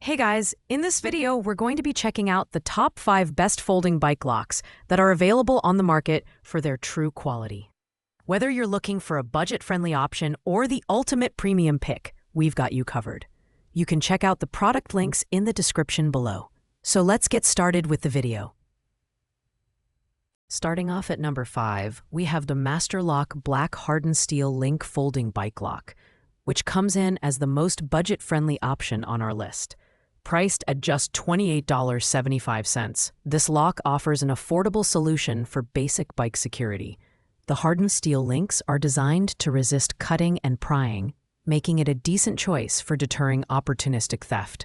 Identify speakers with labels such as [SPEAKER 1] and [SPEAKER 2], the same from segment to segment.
[SPEAKER 1] Hey guys, in this video, we're going to be checking out the top 5 best folding bike locks that are available on the market for their true quality. Whether you're looking for a budget-friendly option or the ultimate premium pick, we've got you covered. You can check out the product links in the description below. So let's get started with the video. Starting off at number 5, we have the Masterlock Black Hardened Steel Link Folding Bike Lock, which comes in as the most budget-friendly option on our list. Priced at just $28.75, this lock offers an affordable solution for basic bike security. The hardened steel links are designed to resist cutting and prying, making it a decent choice for deterring opportunistic theft.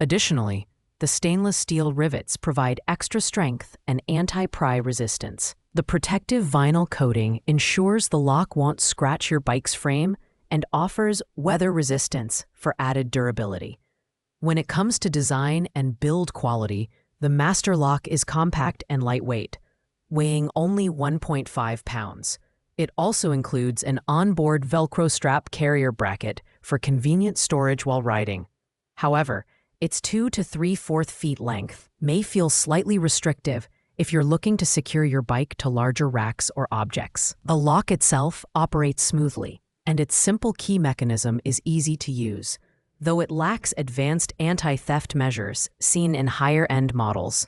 [SPEAKER 1] Additionally, the stainless steel rivets provide extra strength and anti-pry resistance. The protective vinyl coating ensures the lock won't scratch your bike's frame and offers weather resistance for added durability. When it comes to design and build quality, the Masterlock is compact and lightweight, weighing only 1.5 pounds. It also includes an onboard Velcro strap carrier bracket for convenient storage while riding. However, its 2 to 3/4 feet length may feel slightly restrictive if you're looking to secure your bike to larger racks or objects. The lock itself operates smoothly, and its simple key mechanism is easy to use, though it lacks advanced anti-theft measures seen in higher-end models.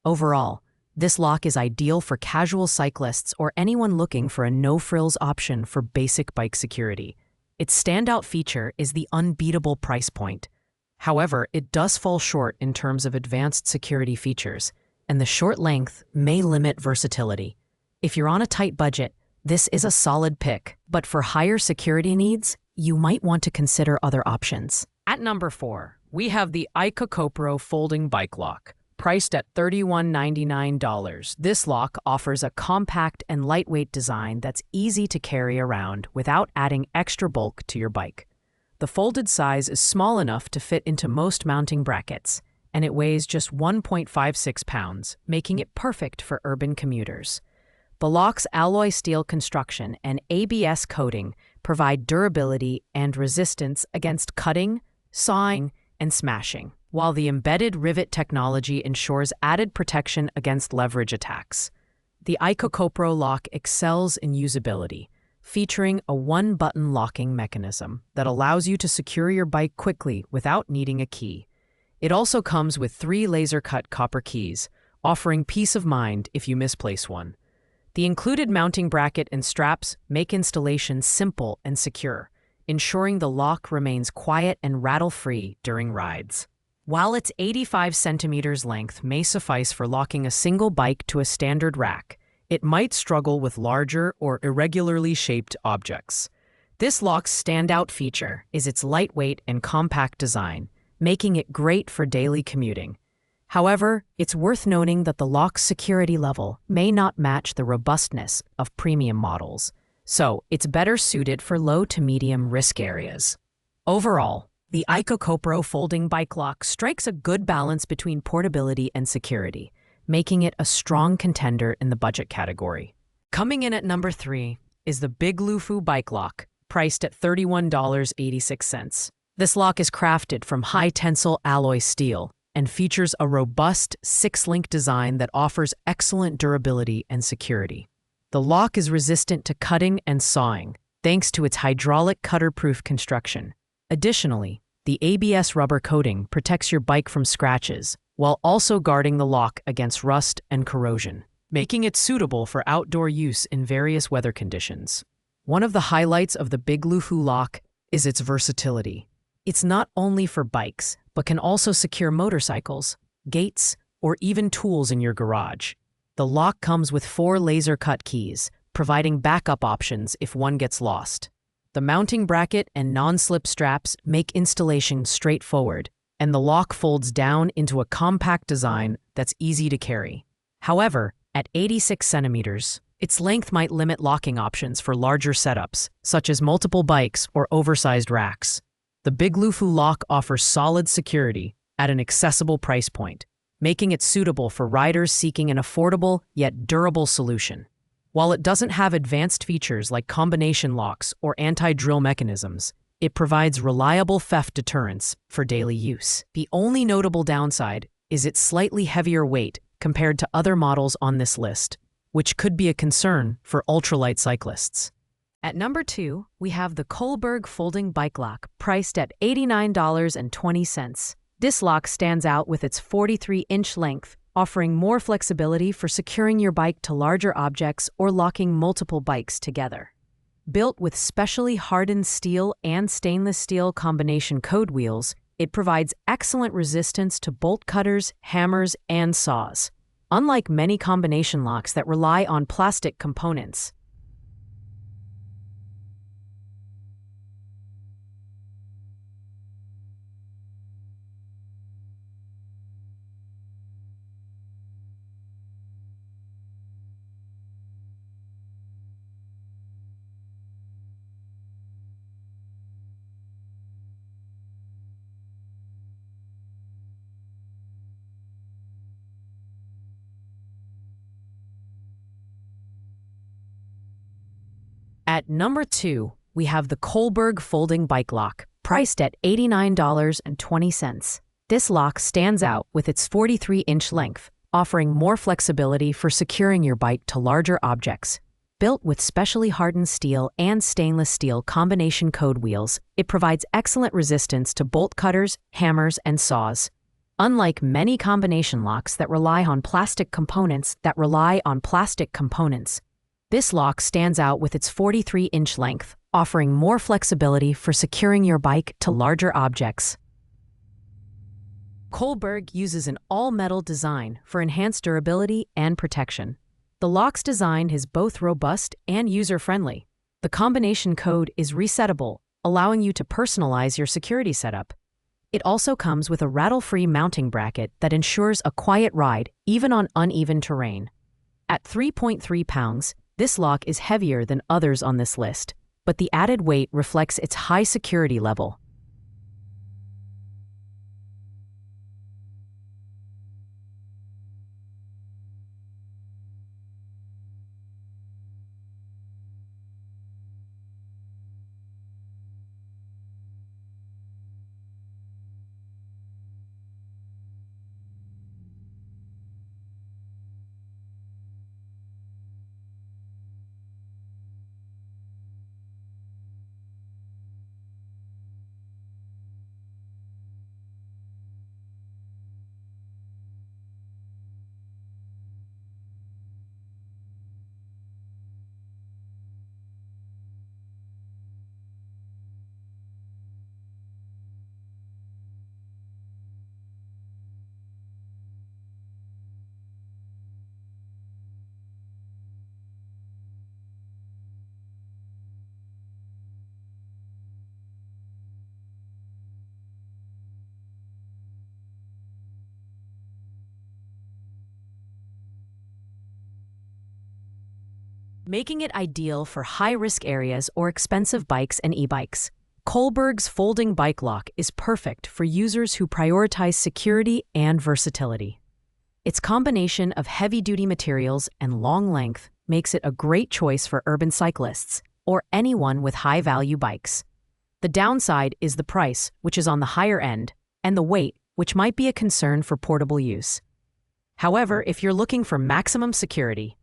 [SPEAKER 1] Overall, this lock is ideal for casual cyclists or anyone looking for a no-frills option for basic bike security. Its standout feature is the unbeatable price point. However, it does fall short in terms of advanced security features, and the short length may limit versatility. If you're on a tight budget, this is a solid pick, but for higher security needs, you might want to consider other options. At number 4, we have the ICOCOPRO Folding Bike Lock. Priced at $31.99, this lock offers a compact and lightweight design that's easy to carry around without adding extra bulk to your bike. The folded size is small enough to fit into most mounting brackets, and it weighs just 1.56 pounds, making it perfect for urban commuters. The lock's alloy steel construction and ABS coating provide durability and resistance against cutting, sawing, and smashing, while the embedded rivet technology ensures added protection against leverage attacks. The ICOCOPRO lock excels in usability, featuring a one-button locking mechanism that allows you to secure your bike quickly without needing a key. It also comes with 3 laser-cut copper keys, offering peace of mind if you misplace one. The included mounting bracket and straps make installation simple and secure, ensuring the lock remains quiet and rattle-free during rides. While its 85 centimeters length may suffice for locking a single bike to a standard rack, it might struggle with larger or irregularly shaped objects. This lock's standout feature is its lightweight and compact design, making it great for daily commuting. However, it's worth noting that the lock's security level may not match the robustness of premium models, so it's better suited for low to medium risk areas. Overall, the ICOCOPRO Folding Bike Lock strikes a good balance between portability and security, making it a strong contender in the budget category. Coming in at number 3 is the BIGLUFU Bike Lock, priced at $31.86. This lock is crafted from high-tensile alloy steel and features a robust 6-link design that offers excellent durability and security. The lock is resistant to cutting and sawing, thanks to its hydraulic cutter-proof construction. Additionally, the ABS rubber coating protects your bike from scratches, while also guarding the lock against rust and corrosion, making it suitable for outdoor use in various weather conditions. One of the highlights of the BIGLUFU lock is its versatility. It's not only for bikes, but can also secure motorcycles, gates, or even tools in your garage. The lock comes with 4 laser-cut keys, providing backup options if one gets lost. The mounting bracket and non-slip straps make installation straightforward, and the lock folds down into a compact design that's easy to carry. However, at 86 centimeters, its length might limit locking options for larger setups, such as multiple bikes or oversized racks. The BIGLUFU lock offers solid security at an accessible price point, making it suitable for riders seeking an affordable yet durable solution. While it doesn't have advanced features like combination locks or anti-drill mechanisms, It provides reliable theft deterrence for daily use. The only notable downside is its slightly heavier weight compared to other models on this list, which could be a concern for ultralight cyclists. At number 2, we have the Kohlberg Folding Bike Lock, priced at $89.20. This lock stands out with its 43-inch length, offering more flexibility for securing your bike to larger objects or locking multiple bikes together. Built with specially hardened steel and stainless steel combination code wheels, it provides excellent resistance to bolt cutters, hammers, and saws. Unlike many combination locks that rely on plastic components, At number 2, we have the Kohlberg Folding Bike Lock, priced at $89.20. This lock stands out with its 43-inch length, offering more flexibility for securing your bike to larger objects. Built with specially hardened steel and stainless steel combination code wheels, it provides excellent resistance to bolt cutters, hammers, and saws. Unlike many combination locks that rely on plastic components, this lock stands out with its 43-inch length, offering more flexibility for securing your bike to larger objects. Kohlberg uses an all-metal design for enhanced durability and protection. The lock's design is both robust and user-friendly. The combination code is resettable, allowing you to personalize your security setup. It also comes with a rattle-free mounting bracket that ensures a quiet ride even on uneven terrain. At 3.3 pounds, this lock is heavier than others on this list, but the added weight reflects its high security level. Making it ideal for high-risk areas or expensive bikes and e-bikes. Kohlberg's Folding Bike Lock is perfect for users who prioritize security and versatility. Its combination of heavy-duty materials and long length makes it a great choice for urban cyclists or anyone with high-value bikes. The downside is the price, which is on the higher end, and the weight, which might be a concern for portable use. However, if you're looking for maximum security,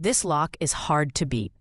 [SPEAKER 1] This lock is hard to beat.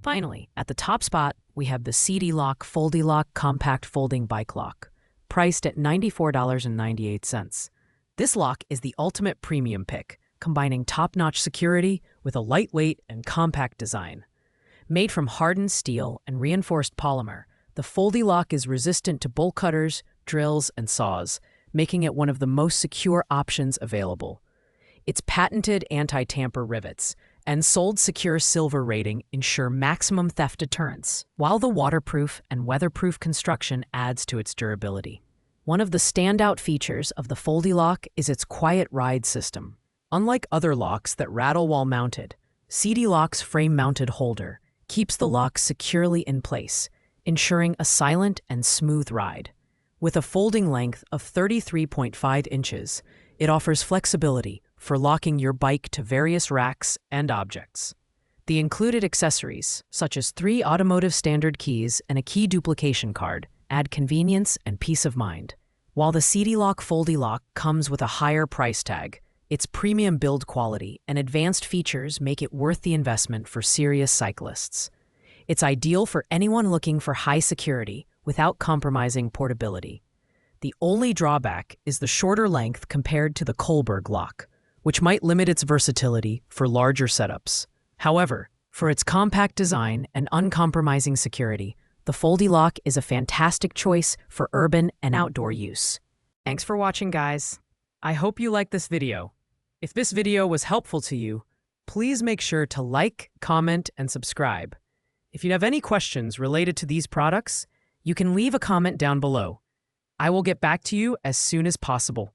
[SPEAKER 1] Finally, at the top spot, we have the seatylock foldylock compact folding bike lock, priced at $94.98. This lock is the ultimate premium pick, combining top-notch security with a lightweight and compact design. Made from hardened steel and reinforced polymer, the foldylock is resistant to bolt cutters, drills, and saws, making it one of the most secure options available. Its patented anti-tamper rivets and sold secure silver rating ensure maximum theft deterrence, while the waterproof and weatherproof construction adds to its durability. One of the standout features of the foldylock is its quiet ride system. Unlike other locks that rattle while mounted, seatylock's frame-mounted holder keeps the lock securely in place, ensuring a silent and smooth ride. With a folding length of 33.5 inches, it offers flexibility for locking your bike to various racks and objects. The included accessories, such as 3 automotive standard keys and a key duplication card, add convenience and peace of mind. While the seatylock foldylock comes with a higher price tag, its premium build quality and advanced features make it worth the investment for serious cyclists. It's ideal for anyone looking for high security without compromising portability. The only drawback is the shorter length compared to the Kohlberg lock, which might limit its versatility for larger setups. However, for its compact design and uncompromising security, the foldylock is a fantastic choice for urban and outdoor use. Thanks for watching, guys. I hope you liked this video. If this video was helpful to you, please make sure to like, comment, and subscribe. If you have any questions related to these products, you can leave a comment down below. I will get back to you as soon as possible.